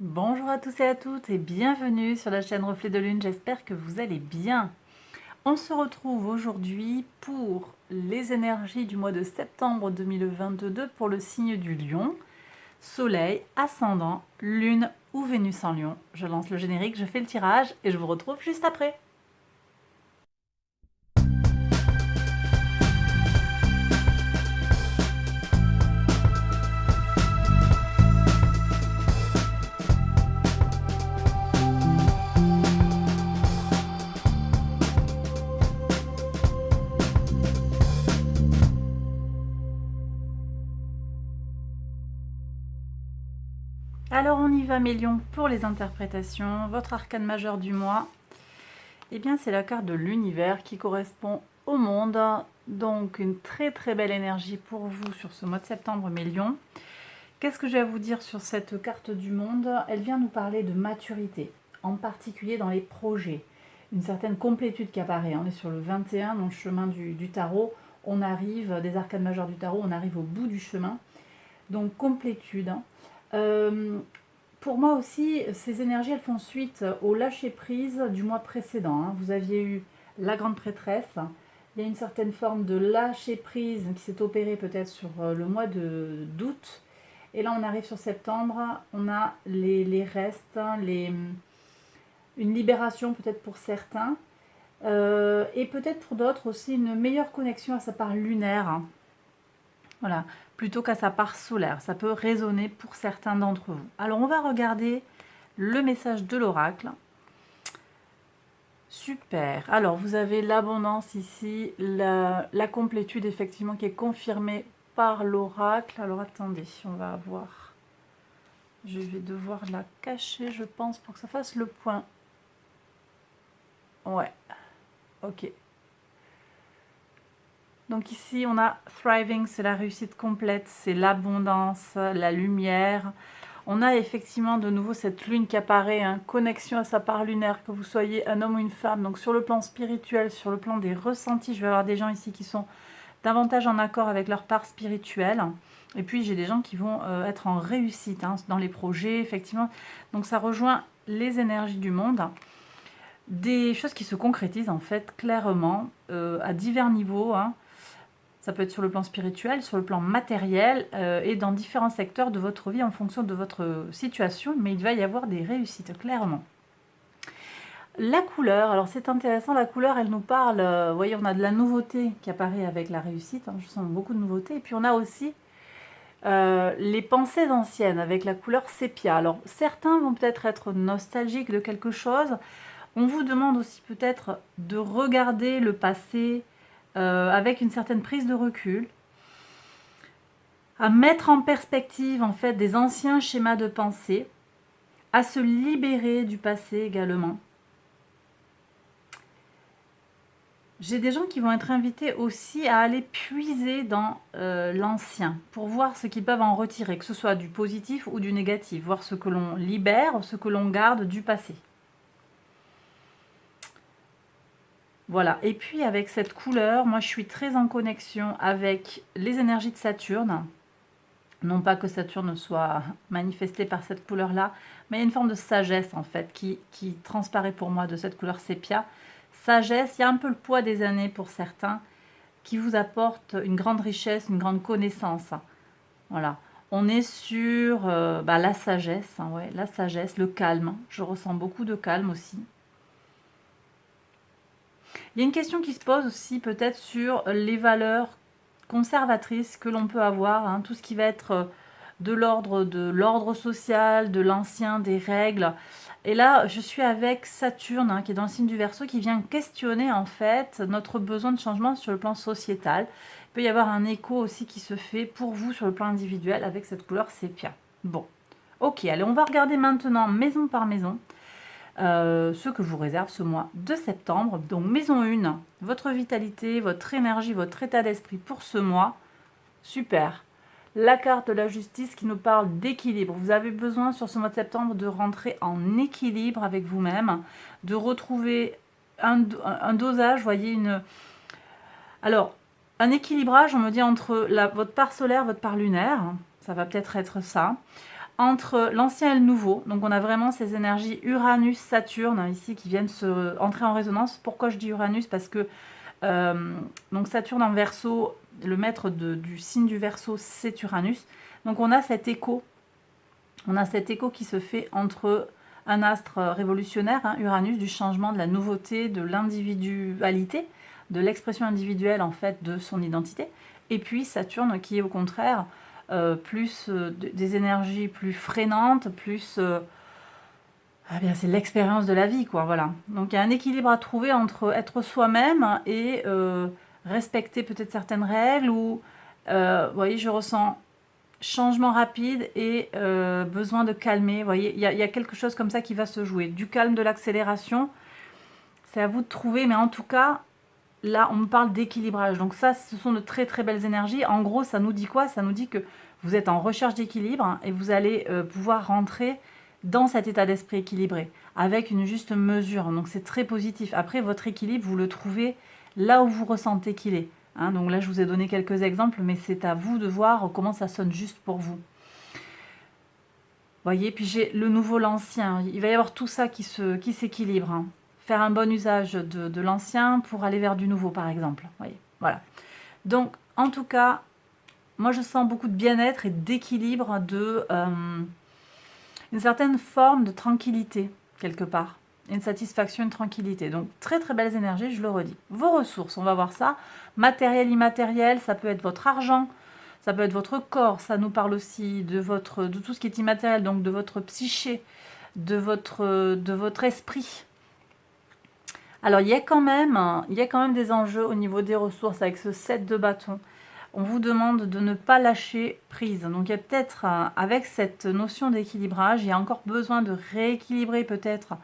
Bonjour à tous et à toutes et bienvenue sur la chaîne Reflet de Lune, j'espère que vous allez bien. On se retrouve aujourd'hui pour les énergies du mois de septembre 2022 pour le signe du Lion, Soleil, Ascendant, Lune ou Vénus en Lion. Je lance le générique, je fais le tirage et je vous retrouve juste après. Alors on y va mes lions pour les interprétations. Votre arcane majeur du mois, eh bien c'est la carte de l'univers qui correspond au monde. Donc une très très belle énergie pour vous sur ce mois de septembre mes lions. Qu'est-ce que j'ai à vous dire sur cette carte du monde? Elle vient nous parler de maturité, en particulier dans les projets. Une certaine complétude qui apparaît. On est sur le 21, dans le chemin du tarot. On arrive, des arcanes majeures du tarot, on arrive au bout du chemin. Donc complétude. Pour moi aussi, ces énergies, elles font suite au lâcher-prise du mois précédent. Vous aviez eu la grande prêtresse. Il y a une certaine forme de lâcher-prise qui s'est opérée peut-être sur le mois d'août. Et là, on arrive sur septembre, on a les restes, une libération peut-être pour certains, et peut-être pour d'autres aussi une meilleure connexion à sa part lunaire, voilà, plutôt qu'à sa part solaire. Ça peut résonner pour certains d'entre vous. Alors, on va regarder le message de l'oracle. Super. Alors, vous avez l'abondance ici, la complétude effectivement qui est confirmée par l'oracle. Alors, attendez, on va voir. Je vais devoir la cacher, je pense, pour que ça fasse le point. Ouais, ok. Donc ici, on a thriving, c'est la réussite complète, c'est l'abondance, la lumière. On a effectivement de nouveau cette lune qui apparaît, connexion à sa part lunaire, que vous soyez un homme ou une femme. Donc sur le plan spirituel, sur le plan des ressentis, je vais avoir des gens ici qui sont davantage en accord avec leur part spirituelle. Et puis j'ai des gens qui vont être en réussite dans les projets, effectivement. Donc ça rejoint les énergies du monde. Des choses qui se concrétisent en fait clairement à divers niveaux. Ça peut être sur le plan spirituel, sur le plan matériel et dans différents secteurs de votre vie en fonction de votre situation, mais il va y avoir des réussites, clairement. La couleur, alors c'est intéressant, la couleur elle nous parle, vous voyez on a de la nouveauté qui apparaît avec la réussite, je sens beaucoup de nouveautés, et puis on a aussi les pensées anciennes avec la couleur sépia. Alors certains vont peut-être être nostalgiques de quelque chose, on vous demande aussi peut-être de regarder le passé avec une certaine prise de recul, à mettre en perspective en fait des anciens schémas de pensée, à se libérer du passé également. J'ai des gens qui vont être invités aussi à aller puiser dans l'ancien pour voir ce qu'ils peuvent en retirer, que ce soit du positif ou du négatif, voir ce que l'on libère, ce que l'on garde du passé. Voilà, et puis avec cette couleur, moi je suis très en connexion avec les énergies de Saturne. Non pas que Saturne soit manifesté par cette couleur-là, mais il y a une forme de sagesse en fait qui transparaît pour moi de cette couleur sépia. Sagesse, il y a un peu le poids des années pour certains qui vous apporte une grande richesse, une grande connaissance. Voilà. On est sur la sagesse, ouais, la sagesse, le calme. Je ressens beaucoup de calme aussi. Il y a une question qui se pose aussi peut-être sur les valeurs conservatrices que l'on peut avoir, tout ce qui va être de l'ordre social, de l'ancien, des règles. Et là, je suis avec Saturne, qui est dans le signe du Verseau, qui vient questionner en fait notre besoin de changement sur le plan sociétal. Il peut y avoir un écho aussi qui se fait pour vous sur le plan individuel avec cette couleur sépia. Bon, ok, allez, on va regarder maintenant maison par maison. Ce que vous réserve ce mois de septembre. Donc maison 1, votre vitalité, votre énergie, votre état d'esprit pour ce mois. Super. La carte de la justice qui nous parle d'équilibre. Vous avez besoin sur ce mois de septembre de rentrer en équilibre avec vous-même, de retrouver un dosage, voyez, alors, un équilibrage, on me dit, entre votre part solaire, votre part lunaire. Ça va peut-être être ça. entre l'ancien et le nouveau. Donc on a vraiment ces énergies Uranus-Saturne ici qui viennent entrer en résonance. Pourquoi je dis Uranus? Parce que donc Saturne en Verseau, le maître du signe du Verseau, c'est Uranus. Donc on a cet écho. On a cet écho qui se fait entre un astre révolutionnaire, hein, Uranus, du changement, de la nouveauté, de l'individualité, de l'expression individuelle en fait de son identité, et puis Saturne qui est au contraire plus des énergies plus freinantes, plus ah bien, c'est l'expérience de la vie, quoi, voilà. Donc il y a un équilibre à trouver entre être soi-même et respecter peut-être certaines règles, ou vous voyez, je ressens changement rapide et besoin de calmer. Vous voyez, il y a quelque chose comme ça qui va se jouer. Du calme, de l'accélération, c'est à vous de trouver, mais en tout cas, là, on me parle d'équilibrage. Donc ça, ce sont de très très belles énergies. En gros, ça nous dit quoi? Ça nous dit que vous êtes en recherche d'équilibre, hein, et vous allez pouvoir rentrer dans cet état d'esprit équilibré, avec une juste mesure. Donc c'est très positif. Après, votre équilibre, vous le trouvez là où vous ressentez qu'il est. Hein. Donc là, je vous ai donné quelques exemples, mais c'est à vous de voir comment ça sonne juste pour vous. Voyez, puis j'ai le nouveau, l'ancien. Il va y avoir tout ça qui s'équilibre. Hein. Faire un bon usage de l'ancien pour aller vers du nouveau, par exemple. Voyez, voilà. Donc, en tout cas, moi, je sens beaucoup de bien-être et d'équilibre, une certaine forme de tranquillité, quelque part. Une satisfaction, une tranquillité. Donc, très, très belles énergies, je le redis. Vos ressources, on va voir ça. Matériel, immatériel, ça peut être votre argent, ça peut être votre corps. Ça nous parle aussi de tout ce qui est immatériel, donc de votre psyché, de votre esprit. Alors, il y a quand même des enjeux au niveau des ressources avec ce 7 de bâton. On vous demande de ne pas lâcher prise. Donc il y a peut-être, avec cette notion d'équilibrage, il y a encore besoin de rééquilibrer peut-être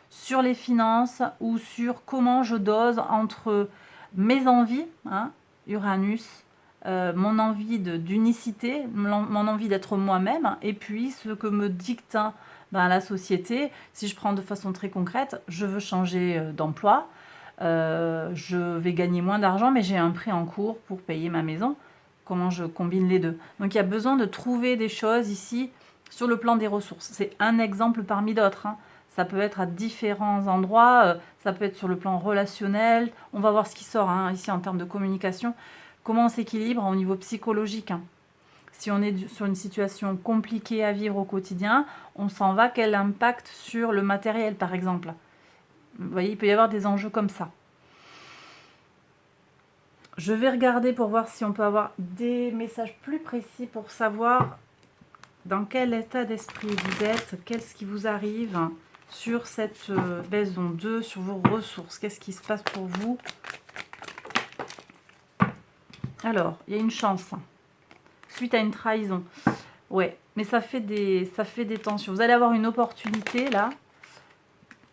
sur les finances ou sur comment je dose entre mes envies, hein, Uranus, mon envie d'unicité, mon envie d'être moi-même, et puis ce que me dicte la société. Si je prends de façon très concrète, je veux changer d'emploi. Je vais gagner moins d'argent, mais j'ai un prêt en cours pour payer ma maison. Comment je combine les deux? Donc il y a besoin de trouver des choses ici sur le plan des ressources. C'est un exemple parmi d'autres. Hein. Ça peut être à différents endroits, ça peut être sur le plan relationnel. On va voir ce qui sort ici en termes de communication. Comment on s'équilibre au niveau psychologique. Hein. Si on est sur une situation compliquée à vivre au quotidien, on s'en va, quel impact sur le matériel par exemple? Vous voyez, il peut y avoir des enjeux comme ça. Je vais regarder pour voir si on peut avoir des messages plus précis pour savoir dans quel état d'esprit vous êtes, qu'est-ce qui vous arrive sur cette maison 2, sur vos ressources. Qu'est-ce qui se passe pour vous? Alors, il y a une chance. Suite à une trahison. Ouais, mais ça fait des tensions. Vous allez avoir une opportunité là,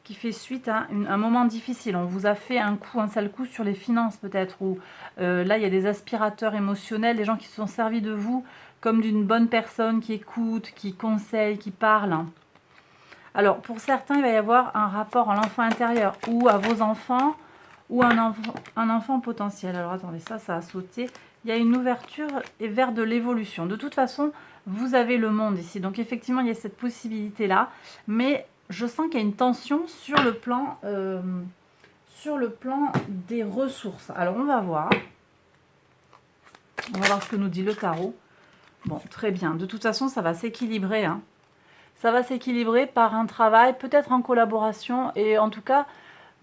qui fait suite à un moment difficile. On vous a fait un sale coup sur les finances peut-être, ou là il y a des aspirateurs émotionnels, des gens qui se sont servis de vous comme d'une bonne personne qui écoute, qui conseille, qui parle. Alors pour certains, il va y avoir un rapport à l'enfant intérieur, ou à vos enfants, ou un enfant potentiel. Alors attendez, ça a sauté. Il y a une ouverture et vers de l'évolution. De toute façon, vous avez le monde ici. Donc effectivement, il y a cette possibilité-là, mais je sens qu'il y a une tension sur le plan des ressources. Alors, on va voir. On va voir ce que nous dit le tarot. Bon, très bien. De toute façon, ça va s'équilibrer. Hein. Ça va s'équilibrer par un travail, peut-être en collaboration. Et en tout cas,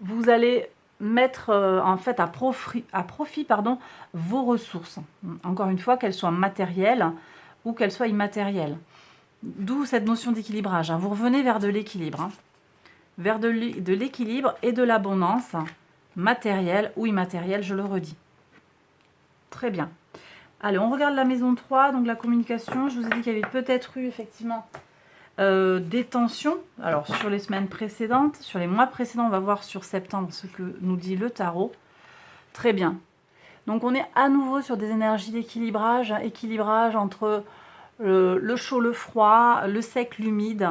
vous allez mettre en fait à profit vos ressources. Encore une fois, qu'elles soient matérielles ou qu'elles soient immatérielles. D'où cette notion d'équilibrage. Hein. Vous revenez vers de l'équilibre. Hein. Vers de l'équilibre et de l'abondance, matérielle ou immatérielle, je le redis. Très bien. Allez, on regarde la maison 3, donc la communication. Je vous ai dit qu'il y avait peut-être eu effectivement des tensions. Alors, sur les semaines précédentes, sur les mois précédents, on va voir sur septembre ce que nous dit le tarot. Très bien. Donc, on est à nouveau sur des énergies d'équilibrage, équilibrage entre le chaud, le froid, le sec, l'humide.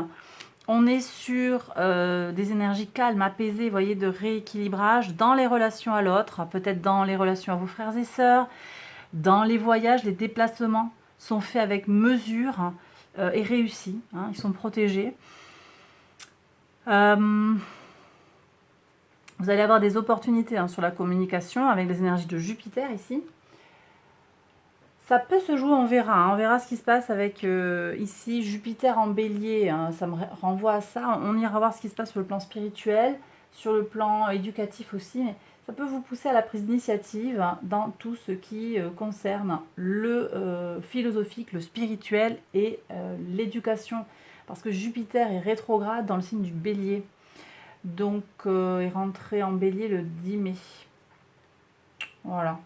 On est sur des énergies calmes, apaisées, vous voyez, de rééquilibrage dans les relations à l'autre, peut-être dans les relations à vos frères et sœurs, dans les voyages, les déplacements sont faits avec mesure, est réussi, hein, ils sont protégés. Vous allez avoir des opportunités sur la communication avec les énergies de Jupiter ici. Ça peut se jouer, on verra. On verra ce qui se passe avec ici Jupiter en bélier. Ça me renvoie à ça. On ira voir ce qui se passe sur le plan spirituel, sur le plan éducatif aussi. Mais ça peut vous pousser à la prise d'initiative dans tout ce qui concerne le philosophique, le spirituel et l'éducation. Parce que Jupiter est rétrograde dans le signe du bélier. Donc, il est rentré en bélier le 10 mai. Voilà.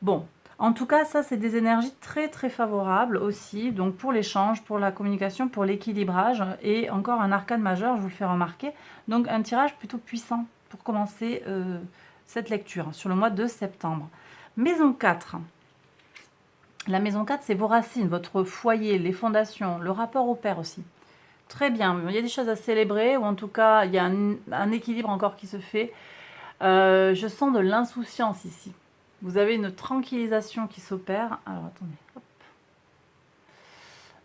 Bon. En tout cas, ça, c'est des énergies très, très favorables aussi. Donc, pour l'échange, pour la communication, pour l'équilibrage. Et encore un arcane majeur, je vous le fais remarquer. Donc, un tirage plutôt puissant pour commencer cette lecture sur le mois de septembre. Maison 4. La maison 4, c'est vos racines, votre foyer, les fondations, le rapport au père aussi. Très bien. Il y a des choses à célébrer, ou en tout cas, il y a un équilibre encore qui se fait. Je sens de l'insouciance ici. Vous avez une tranquillisation qui s'opère. Alors, attendez. Hop.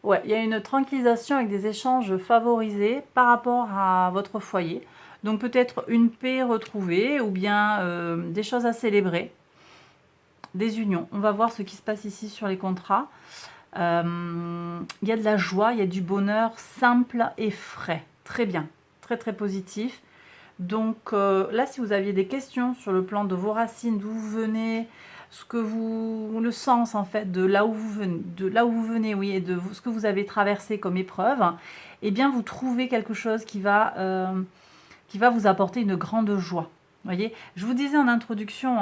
Ouais, il y a une tranquillisation avec des échanges favorisés par rapport à votre foyer. Donc, peut-être une paix retrouvée ou bien des choses à célébrer. Des unions. On va voir ce qui se passe ici sur les contrats. Il y a de la joie, il y a du bonheur simple et frais. Très bien. Très, très positif. Donc là, si vous aviez des questions sur le plan de vos racines, d'où vous venez, le sens en fait de là où vous venez, oui, et de ce que vous avez traversé comme épreuve, eh bien vous trouvez quelque chose qui va vous apporter une grande joie. Voyez, je vous disais en introduction,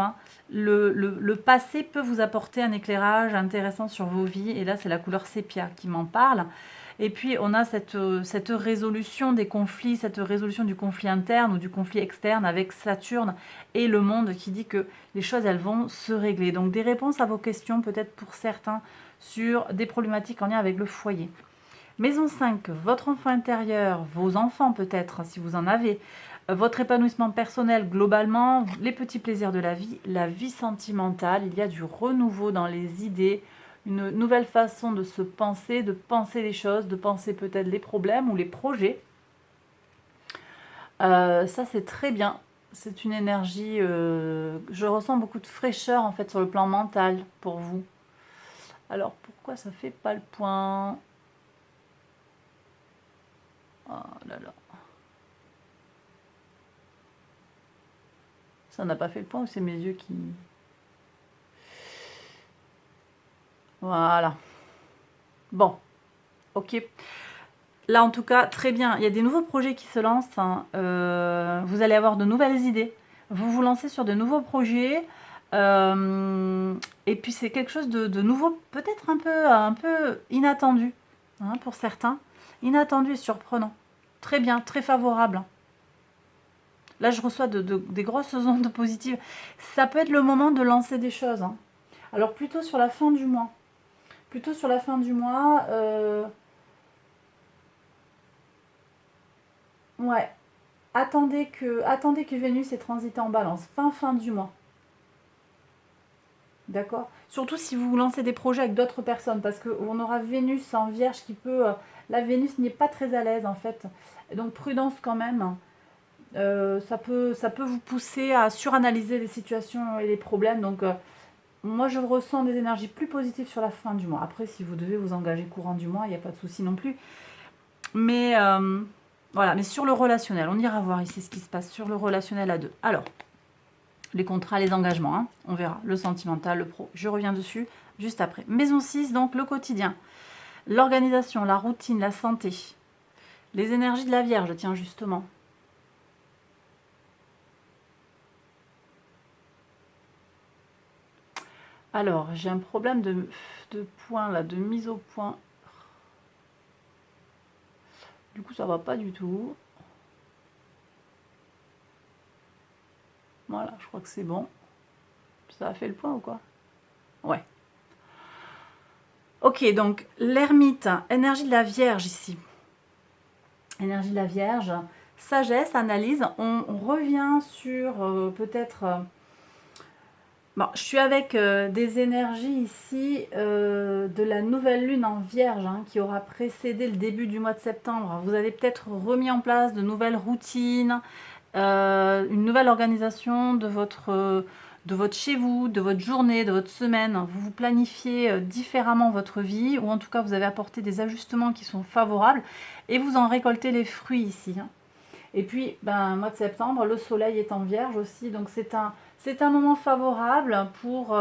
le passé peut vous apporter un éclairage intéressant sur vos vies, et là c'est la couleur sépia qui m'en parle. Et puis, on a cette résolution des conflits, cette résolution du conflit interne ou du conflit externe avec Saturne et le monde qui dit que les choses, elles vont se régler. Donc, des réponses à vos questions, peut-être pour certains, sur des problématiques en lien avec le foyer. Maison 5, votre enfant intérieur, vos enfants peut-être, si vous en avez, votre épanouissement personnel globalement, les petits plaisirs de la vie sentimentale, il y a du renouveau dans les idées, une nouvelle façon de se penser, de penser les choses, de penser peut-être les problèmes ou les projets. Ça, c'est très bien. C'est une énergie... je ressens beaucoup de fraîcheur, en fait, sur le plan mental pour vous. Alors, pourquoi ça fait pas le point? Oh là là. Ça n'a pas fait le point ou c'est mes yeux qui... Voilà. Bon, ok. Là, en tout cas, très bien. Il y a des nouveaux projets qui se lancent. Vous allez avoir de nouvelles idées. Vous vous lancez sur de nouveaux projets. Et puis, c'est quelque chose de nouveau, peut-être un peu inattendu pour certains. Inattendu et surprenant. Très bien, très favorable. Là, je reçois des grosses ondes positives. Ça peut être le moment de lancer des choses. Alors, plutôt sur la fin du mois. Plutôt sur la fin du mois. Ouais. Attendez que Vénus ait transité en balance. Fin du mois. D'accord. Surtout si vous lancez des projets avec d'autres personnes. Parce qu'on aura Vénus en Vierge qui peut... la Vénus n'est pas très à l'aise en fait. Donc prudence quand même. Ça peut vous pousser à suranalyser les situations et les problèmes. Donc moi je ressens des énergies plus positives sur la fin du mois. Après si vous devez vous engager courant du mois, il n'y a pas de souci non plus. Mais voilà, mais sur le relationnel, on ira voir ici ce qui se passe sur le relationnel à deux. Alors, les contrats, les engagements, on verra. Le sentimental, le pro, je reviens dessus juste après. Maison 6, donc le quotidien. L'organisation, la routine, la santé. Les énergies de la Vierge, tiens, justement. Alors, j'ai un problème de point, là, de mise au point. Du coup, ça va pas du tout. Voilà, je crois que c'est bon. Ça a fait le point ou quoi? Ouais. Ok, donc l'ermite, énergie de la Vierge ici. Énergie de la Vierge, sagesse, analyse. On revient sur peut-être Bon, je suis avec des énergies ici de la nouvelle lune en Vierge hein, qui aura précédé le début du mois de septembre. Vous avez peut-être remis en place de nouvelles routines, une nouvelle organisation de votre chez vous, de votre journée, de votre semaine. Vous vous planifiez différemment votre vie, ou en tout cas vous avez apporté des ajustements qui sont favorables, et vous en récoltez les fruits ici. Hein. Et puis, ben, mois de septembre, le soleil est en Vierge aussi, donc c'est un moment favorable pour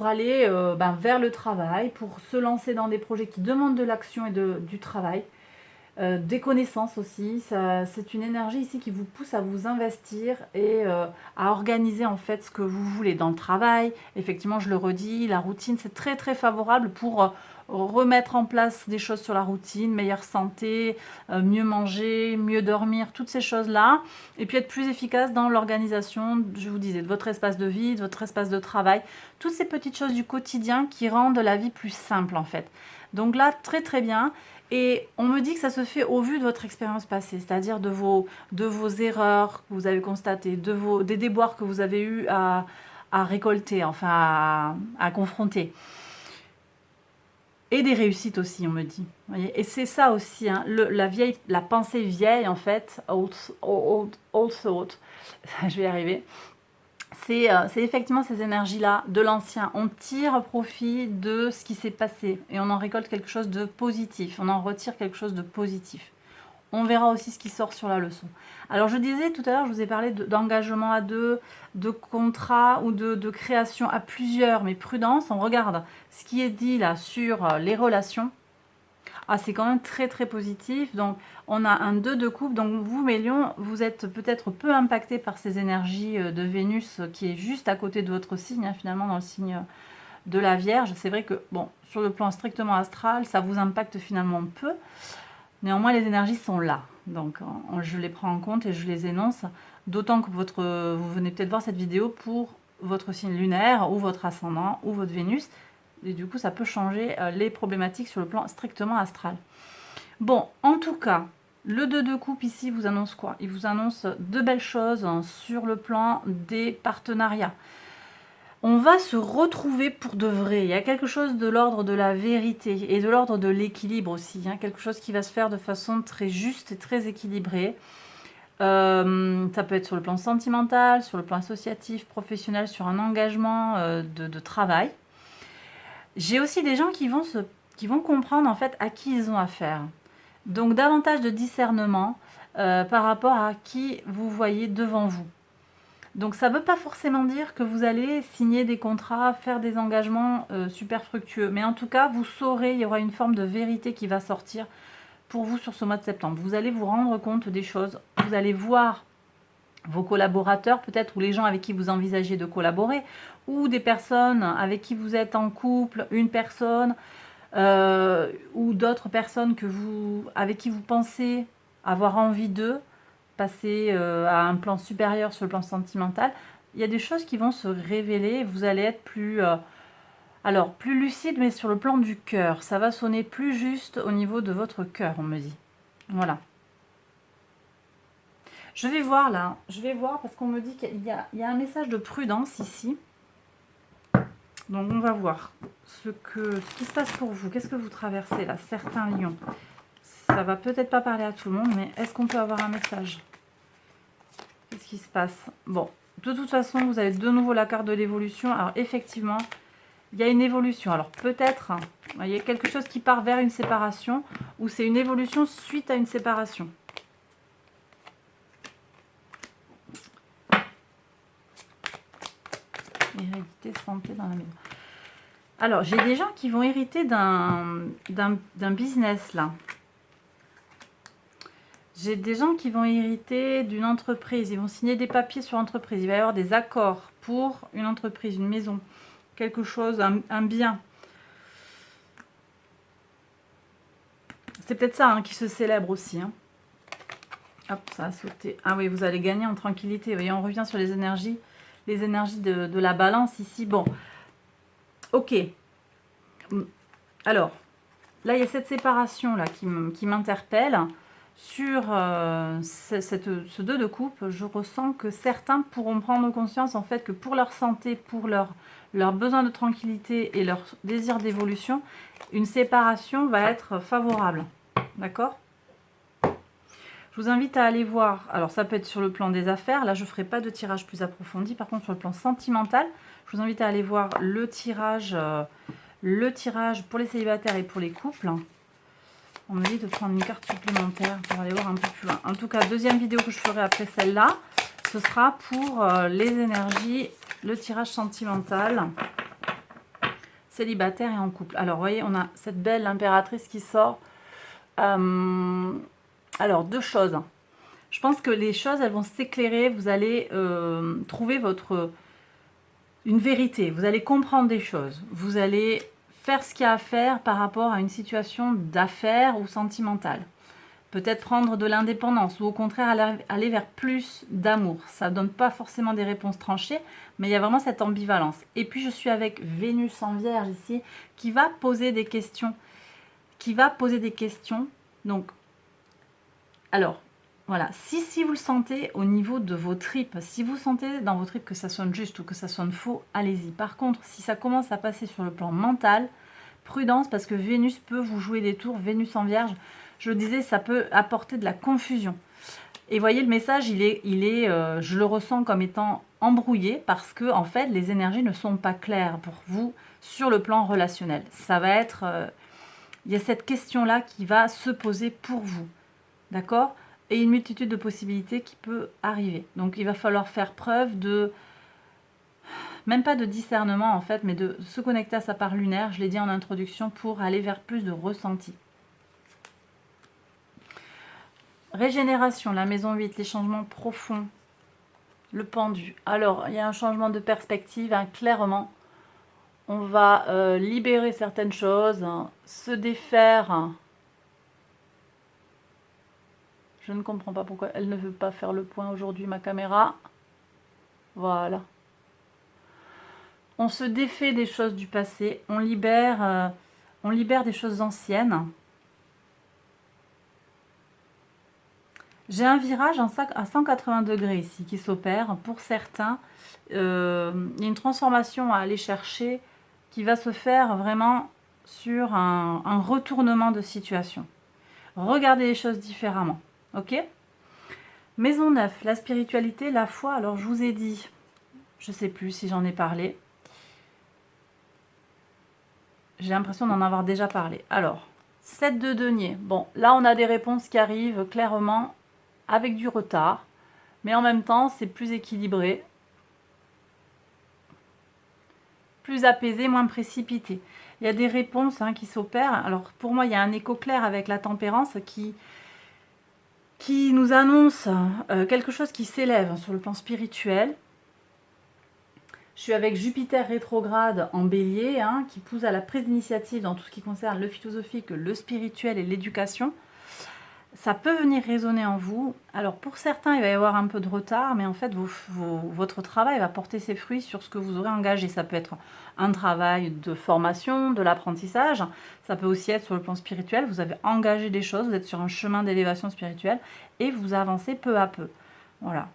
aller ben, vers le travail, pour se lancer dans des projets qui demandent de l'action et du travail. Des connaissances aussi, c'est une énergie ici qui vous pousse à vous investir et à organiser en fait ce que vous voulez dans le travail. Effectivement, je le redis, la routine, c'est très très favorable pour remettre en place des choses sur la routine, meilleure santé, mieux manger, mieux dormir, toutes ces choses-là. Et puis être plus efficace dans l'organisation, je vous disais, de votre espace de vie, de votre espace de travail. Toutes ces petites choses du quotidien qui rendent la vie plus simple en fait. Donc là, très très bien. Et on me dit que ça se fait au vu de votre expérience passée, c'est-à-dire de vos erreurs que vous avez constatées, des déboires que vous avez eu à récolter, enfin à confronter. Et des réussites aussi, on me dit. Voyez, et c'est ça aussi, hein, la pensée vieille, en fait, old thought, je vais y arriver. C'est effectivement ces énergies-là de l'ancien. On tire profit de ce qui s'est passé et on en récolte quelque chose de positif. On en retire quelque chose de positif. On verra aussi ce qui sort sur la leçon. Alors je disais tout à l'heure, je vous ai parlé d'engagement à deux, de contrat ou de création à plusieurs, mais prudence, on regarde ce qui est dit là sur les relations. Ah, c'est quand même très très positif. Donc, on a un 2 de coupe. Donc, vous, mes lions, vous êtes peut-être peu impacté par ces énergies de Vénus qui est juste à côté de votre signe, hein, finalement, dans le signe de la Vierge. C'est vrai que, bon, sur le plan strictement astral, ça vous impacte finalement peu. Néanmoins, les énergies sont là. Donc, je les prends en compte et je les énonce. D'autant que vous venez peut-être voir cette vidéo pour votre signe lunaire ou votre ascendant ou votre Vénus. Et du coup, ça peut changer les problématiques sur le plan strictement astral. Bon, en tout cas, le 2 de coupe ici vous annonce quoi? Il vous annonce de belles choses sur le plan des partenariats. On va se retrouver pour de vrai. Il y a quelque chose de l'ordre de la vérité et de l'ordre de l'équilibre aussi. Hein, quelque chose qui va se faire de façon très juste et très équilibrée. Ça peut être sur le plan sentimental, sur le plan associatif, professionnel, sur un engagement de travail. J'ai aussi des gens qui vont comprendre en fait à qui ils ont affaire. Donc davantage de discernement par rapport à qui vous voyez devant vous. Donc ça ne veut pas forcément dire que vous allez signer des contrats, faire des engagements super fructueux. Mais en tout cas, vous saurez, il y aura une forme de vérité qui va sortir pour vous sur ce mois de septembre. Vous allez vous rendre compte des choses. Vous allez voir vos collaborateurs peut-être, ou les gens avec qui vous envisagez de collaborer, ou des personnes avec qui vous êtes en couple, une personne, ou d'autres personnes avec qui vous pensez avoir envie d'eux, passer à un plan supérieur sur le plan sentimental. Il y a des choses qui vont se révéler, vous allez être plus lucide, mais sur le plan du cœur. Ça va sonner plus juste au niveau de votre cœur, on me dit. Voilà. Je vais voir là, parce qu'on me dit qu'il y a un message de prudence ici. Donc on va voir ce qui se passe pour vous. Qu'est-ce que vous traversez là, certains lions? Ça va peut-être pas parler à tout le monde, mais est-ce qu'on peut avoir un message? Qu'est-ce qui se passe? Bon, de toute façon, vous avez de nouveau la carte de l'évolution. Alors effectivement, il y a une évolution. Alors peut-être, il y a quelque chose qui part vers une séparation, ou c'est une évolution suite à une séparation. Hérédité, santé dans la maison. Alors, j'ai des gens qui vont hériter d'un business, là. J'ai des gens qui vont hériter d'une entreprise. Ils vont signer des papiers sur l'entreprise. Il va y avoir des accords pour une entreprise, une maison, quelque chose, un bien. C'est peut-être ça hein, qui se célèbre aussi. Hein. Hop, ça a sauté. Ah oui, vous allez gagner en tranquillité. Vous voyez, on revient sur les énergies de la balance ici. Bon, ok. Alors, là, il y a cette séparation là qui m'interpelle sur ce 2 de coupe, je ressens que certains pourront prendre conscience en fait que pour leur santé, pour leur besoin de tranquillité et leur désir d'évolution, une séparation va être favorable. D'accord ? Je vous invite à aller voir, alors ça peut être sur le plan des affaires, là je ne ferai pas de tirage plus approfondi, par contre sur le plan sentimental, je vous invite à aller voir le tirage pour les célibataires et pour les couples. On me dit de prendre une carte supplémentaire pour aller voir un peu plus loin. En tout cas, deuxième vidéo que je ferai après celle-là, ce sera pour les énergies, le tirage sentimental, célibataire et en couple. Alors, vous voyez, on a cette belle impératrice qui sort. Alors, deux choses. Je pense que les choses, elles vont s'éclairer. Vous allez trouver une vérité. Vous allez comprendre des choses. Vous allez faire ce qu'il y a à faire par rapport à une situation d'affaires ou sentimentale. Peut-être prendre de l'indépendance ou au contraire aller vers plus d'amour. Ça ne donne pas forcément des réponses tranchées, mais il y a vraiment cette ambivalence. Et puis je suis avec Vénus en Vierge ici qui va poser des questions. Donc, alors, voilà. Si vous le sentez au niveau de vos tripes, si vous sentez dans vos tripes que ça sonne juste ou que ça sonne faux, allez-y. Par contre, si ça commence à passer sur le plan mental, prudence parce que Vénus peut vous jouer des tours. Vénus en Vierge, je le disais, ça peut apporter de la confusion. Et voyez, le message, je le ressens comme étant embrouillé parce que en fait, les énergies ne sont pas claires pour vous sur le plan relationnel. Ça va être, il y a cette question-là qui va se poser pour vous, d'accord ? Et une multitude de possibilités qui peut arriver. Donc, il va falloir faire preuve de même pas de discernement en fait, mais de se connecter à sa part lunaire, je l'ai dit en introduction, pour aller vers plus de ressenti. Régénération, la maison 8, les changements profonds, le pendu. Alors, il y a un changement de perspective, hein, clairement. On va libérer certaines choses, hein, se défaire. Hein. Je ne comprends pas pourquoi elle ne veut pas faire le point aujourd'hui, ma caméra. Voilà. On se défait des choses du passé, on libère des choses anciennes. J'ai un virage à 180 degrés ici qui s'opère. Pour certains, il y a une transformation à aller chercher qui va se faire vraiment sur un retournement de situation. Regardez les choses différemment. Ok ? Maison 9, la spiritualité, la foi. Alors je vous ai dit, je ne sais plus si j'en ai parlé. J'ai l'impression d'en avoir déjà parlé. Alors, 7 de denier. Bon, là, on a des réponses qui arrivent clairement avec du retard. Mais en même temps, c'est plus équilibré. Plus apaisé, moins précipité. Il y a des réponses qui s'opèrent. Alors, pour moi, il y a un écho clair avec la tempérance qui nous annonce quelque chose qui s'élève sur le plan spirituel. Je suis avec Jupiter rétrograde en bélier, qui pousse à la prise d'initiative dans tout ce qui concerne le philosophique, le spirituel et l'éducation. Ça peut venir résonner en vous. Alors pour certains, il va y avoir un peu de retard, mais en fait, votre travail va porter ses fruits sur ce que vous aurez engagé. Ça peut être un travail de formation, de l'apprentissage. Ça peut aussi être sur le plan spirituel. Vous avez engagé des choses, vous êtes sur un chemin d'élévation spirituelle et vous avancez peu à peu. Voilà.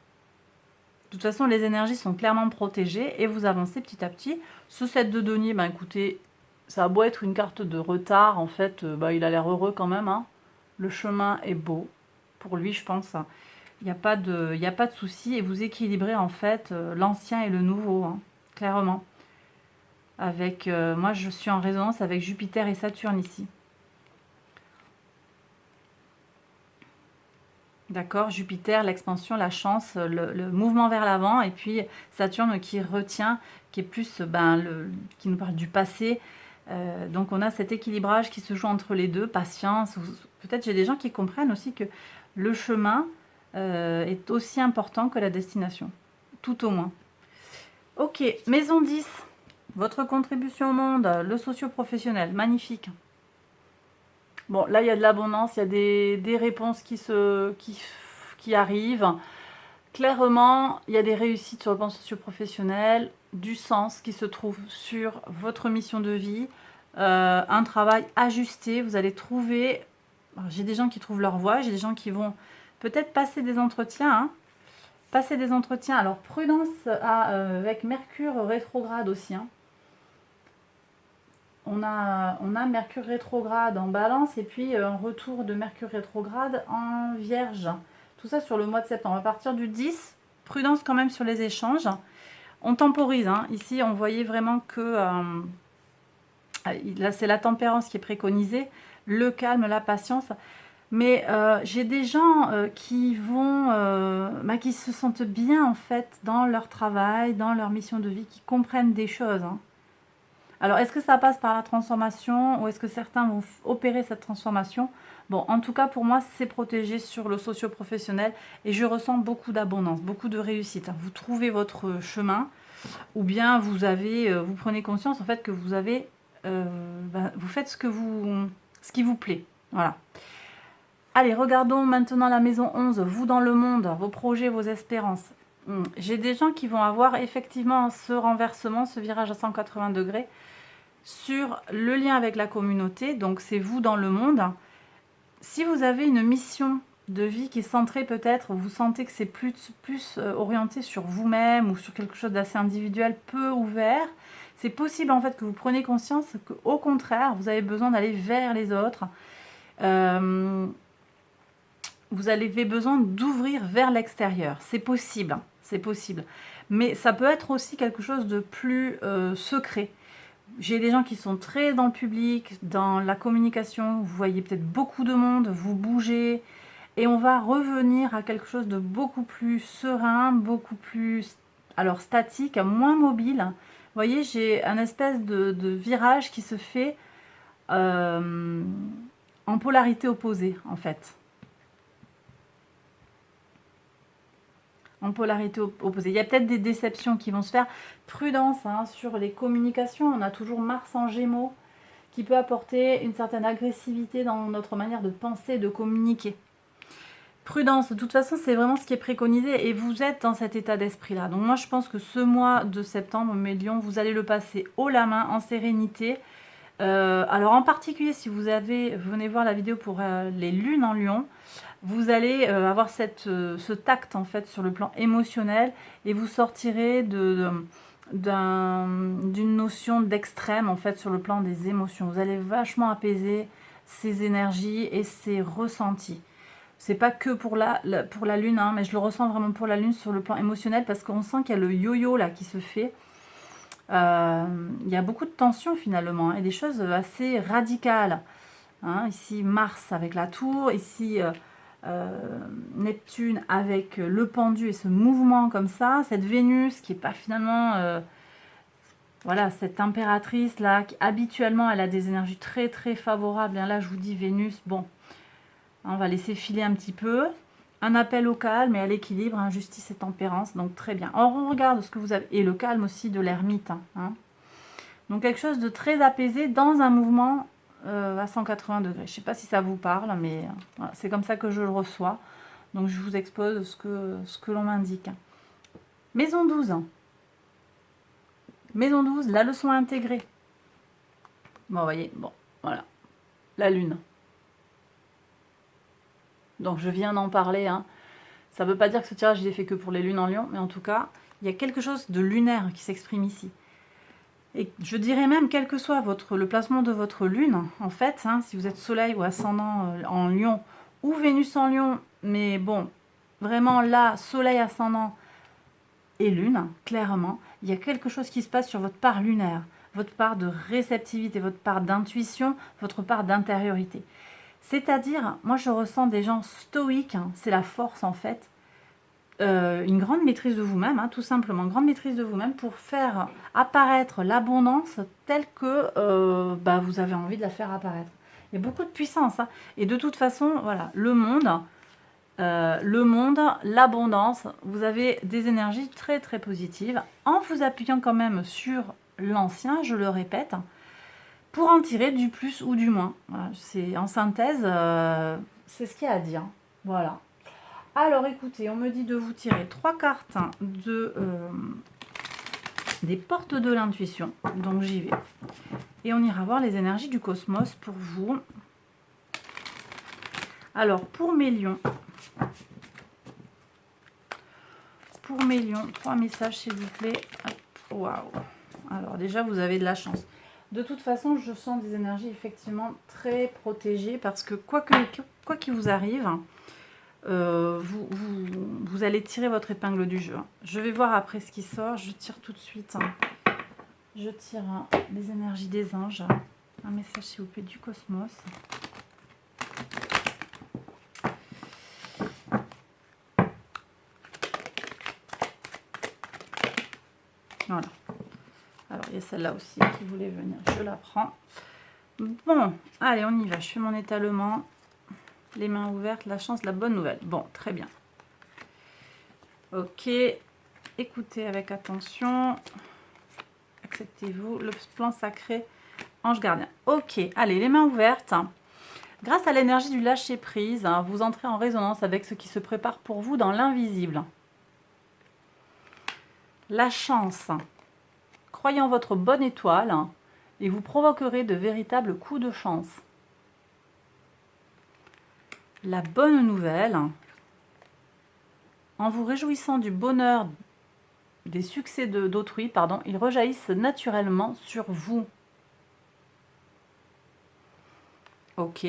De toute façon, les énergies sont clairement protégées et vous avancez petit à petit. Ce 7 de denier, écoutez, ça a beau être une carte de retard, en fait, il a l'air heureux quand même. Le chemin est beau pour lui, je pense. Il n'y a pas de souci et vous équilibrez en fait l'ancien et le nouveau, clairement. Avec, moi, je suis en résonance avec Jupiter et Saturne ici. D'accord, Jupiter, l'expansion, la chance, le mouvement vers l'avant, et puis Saturne qui retient, qui est plus, qui nous parle du passé. Donc on a cet équilibrage qui se joue entre les deux, patience. Peut-être j'ai des gens qui comprennent aussi que le chemin est aussi important que la destination, tout au moins. Ok, maison 10, votre contribution au monde, le socio-professionnel, magnifique. Bon, là, il y a de l'abondance, il y a des réponses qui arrivent. Clairement, il y a des réussites sur le plan socio-professionnel, du sens qui se trouve sur votre mission de vie, un travail ajusté. Vous allez trouver J'ai des gens qui trouvent leur voie, j'ai des gens qui vont peut-être passer des entretiens, hein. Passer des entretiens. Alors, prudence avec Mercure rétrograde aussi, hein. On a Mercure rétrograde en Balance et puis un retour de Mercure rétrograde en Vierge. Tout ça sur le mois de septembre. À partir du 10, prudence quand même sur les échanges. On temporise, hein. Ici, on voyait vraiment que là, c'est la tempérance qui est préconisée, le calme, la patience. Mais j'ai des gens qui vont, qui se sentent bien en fait dans leur travail, dans leur mission de vie, qui comprennent des choses, hein. Alors, est-ce que ça passe par la transformation ou est-ce que certains vont opérer cette transformation? Bon, en tout cas, pour moi, c'est protégé sur le socio-professionnel et je ressens beaucoup d'abondance, beaucoup de réussite. Vous trouvez votre chemin ou bien vous prenez conscience en fait que vous avez, vous faites ce qui vous plaît. Voilà. Allez, regardons maintenant la maison 11, vous dans le monde, vos projets, vos espérances. J'ai des gens qui vont avoir effectivement ce renversement, ce virage à 180 degrés sur le lien avec la communauté, donc c'est vous dans le monde. Si vous avez une mission de vie qui est centrée peut-être, vous sentez que c'est plus orienté sur vous-même ou sur quelque chose d'assez individuel, peu ouvert, c'est possible en fait que vous preniez conscience qu'au contraire, vous avez besoin d'aller vers les autres. Vous avez besoin d'ouvrir vers l'extérieur. C'est possible, c'est possible. Mais ça peut être aussi quelque chose de plus secret. J'ai des gens qui sont très dans le public, dans la communication. Vous voyez peut-être beaucoup de monde, vous bougez. Et on va revenir à quelque chose de beaucoup plus serein, beaucoup plus statique, moins mobile. Vous voyez, j'ai un espèce de virage qui se fait en polarité opposée, en fait. En polarité opposée. Il y a peut-être des déceptions qui vont se faire. Prudence hein, sur les communications. On a toujours Mars en Gémeaux qui peut apporter une certaine agressivité dans notre manière de penser, de communiquer. Prudence, de toute façon, c'est vraiment ce qui est préconisé et vous êtes dans cet état d'esprit-là. Donc moi, je pense que ce mois de septembre, mes lions, vous allez le passer haut la main, en sérénité. Alors en particulier, si vous venez voir la vidéo pour les lunes en lion, vous allez avoir ce tact en fait sur le plan émotionnel et vous sortirez d'une notion d'extrême en fait sur le plan des émotions. Vous allez vachement apaiser ces énergies et ces ressentis. C'est pas que pour la lune, hein, mais je le ressens vraiment pour la lune sur le plan émotionnel parce qu'on sent qu'il y a le yo-yo là qui se fait. Il y a beaucoup de tensions finalement hein, et des choses assez radicales. Hein. Ici Mars avec la tour, ici Neptune avec le pendu et ce mouvement comme ça, cette Vénus qui n'est pas finalement... voilà, cette impératrice là, qui habituellement elle a des énergies très très favorables. Et là je vous dis Vénus, bon, on va laisser filer un petit peu. Un appel au calme et à l'équilibre, hein, justice et tempérance, donc très bien. Alors on regarde ce que vous avez, et le calme aussi de l'ermite. Hein. Donc quelque chose de très apaisé dans un mouvement à 180 degrés. Je ne sais pas si ça vous parle, mais voilà, c'est comme ça que je le reçois. Donc je vous expose ce que l'on m'indique. Maison 12. Maison 12, la leçon intégrée. Bon, vous voyez, bon, voilà. La lune. Donc je viens d'en parler. Hein. Ça ne veut pas dire que ce tirage il est fait que pour les lunes en lion, mais en tout cas, il y a quelque chose de lunaire qui s'exprime ici. Et je dirais même, quel que soit le placement de votre lune, en fait, hein, si vous êtes soleil ou ascendant en lion, ou Vénus en lion, mais bon, vraiment là, soleil ascendant et lune, clairement, il y a quelque chose qui se passe sur votre part lunaire, votre part de réceptivité, votre part d'intuition, votre part d'intériorité. C'est-à-dire, moi je ressens des gens stoïques, hein, c'est la force en fait, une grande maîtrise de vous-même, hein, tout simplement, une grande maîtrise de vous-même pour faire apparaître l'abondance telle que vous avez envie de la faire apparaître. Il y a beaucoup de puissance. Hein, et de toute façon, voilà, le monde, l'abondance, vous avez des énergies très très positives en vous appuyant quand même sur l'ancien, je le répète, pour en tirer du plus ou du moins. Voilà, c'est en synthèse, c'est ce qu'il y a à dire. Voilà. Alors écoutez, on me dit de vous tirer 3 cartes des portes de l'intuition. Donc j'y vais. Et on ira voir les énergies du cosmos pour vous. Alors, pour mes lions, 3 messages s'il vous plaît. Waouh. Alors déjà, vous avez de la chance. De toute façon, je sens des énergies effectivement très protégées parce que quoi qu'il vous arrive, vous allez tirer votre épingle du jeu. Je vais voir après ce qui sort. Je tire tout de suite. Je tire les énergies des anges. Un message s'il vous plaît du cosmos. Voilà. Alors, il y a celle-là aussi qui voulait venir. Je la prends. Bon, allez, on y va. Je fais mon étalement. Les mains ouvertes, la chance, la bonne nouvelle. Bon, très bien. Ok. Écoutez avec attention. Acceptez-vous. Le plan sacré, ange gardien. Ok, allez, les mains ouvertes. Grâce à l'énergie du lâcher-prise, vous entrez en résonance avec ce qui se prépare pour vous dans l'invisible. La chance. Croyez en votre bonne étoile et vous provoquerez de véritables coups de chance. La bonne nouvelle. En vous réjouissant du bonheur des succès d'autrui, ils rejaillissent naturellement sur vous. Ok.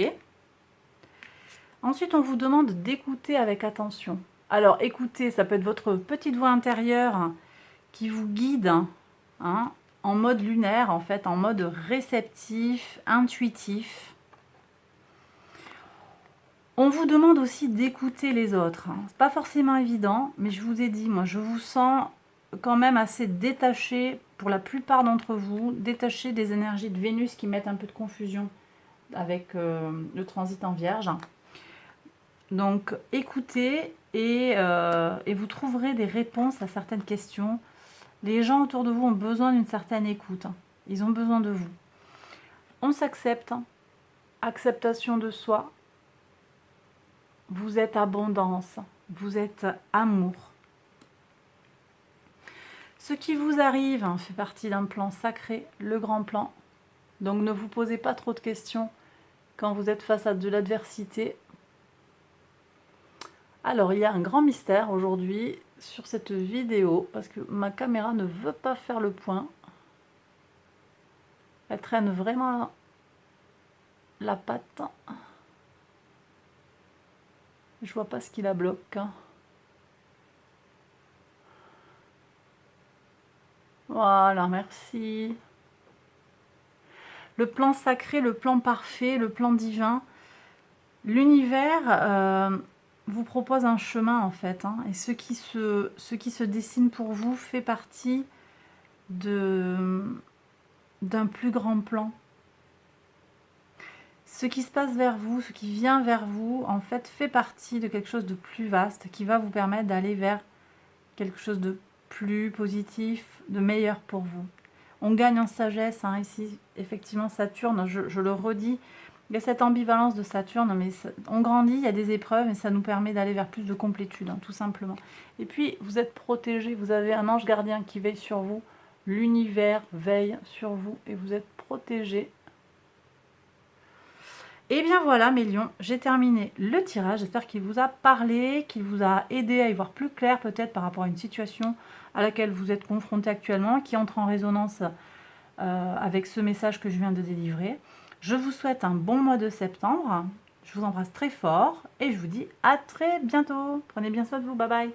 Ensuite, on vous demande d'écouter avec attention. Alors, écoutez, ça peut être votre petite voix intérieure qui vous guide en mode lunaire, en fait, en mode réceptif, intuitif. On vous demande aussi d'écouter les autres. C'est pas forcément évident, mais je vous ai dit, moi, je vous sens quand même assez détaché, pour la plupart d'entre vous, détaché des énergies de Vénus qui mettent un peu de confusion avec le transit en Vierge. Donc, écoutez et vous trouverez des réponses à certaines questions. Les gens autour de vous ont besoin d'une certaine écoute. Ils ont besoin de vous. On s'accepte. Acceptation de soi. Vous êtes abondance. Vous êtes amour. Ce qui vous arrive fait partie d'un plan sacré, le grand plan. Donc ne vous posez pas trop de questions quand vous êtes face à de l'adversité. Alors il y a un grand mystère aujourd'hui sur cette vidéo parce que ma caméra ne veut pas faire le point. Elle traîne vraiment la patte. Je vois pas ce qui la bloque. Voilà, merci. Le plan sacré, le plan parfait, le plan divin. L'univers vous propose un chemin en fait. Et ce qui se dessine pour vous fait partie d'un plus grand plan. Ce qui se passe vers vous, ce qui vient vers vous, en fait, fait partie de quelque chose de plus vaste qui va vous permettre d'aller vers quelque chose de plus positif, de meilleur pour vous. On gagne en sagesse, ici, effectivement, Saturne, je le redis, il y a cette ambivalence de Saturne, mais on grandit, il y a des épreuves, et ça nous permet d'aller vers plus de complétude, tout simplement. Et puis, vous êtes protégé, vous avez un ange gardien qui veille sur vous, l'univers veille sur vous, et vous êtes protégé. Et bien voilà mes lions, j'ai terminé le tirage. J'espère qu'il vous a parlé, qu'il vous a aidé à y voir plus clair peut-être par rapport à une situation à laquelle vous êtes confronté actuellement, qui entre en résonance avec ce message que je viens de délivrer. Je vous souhaite un bon mois de septembre. Je vous embrasse très fort et je vous dis à très bientôt. Prenez bien soin de vous, bye bye.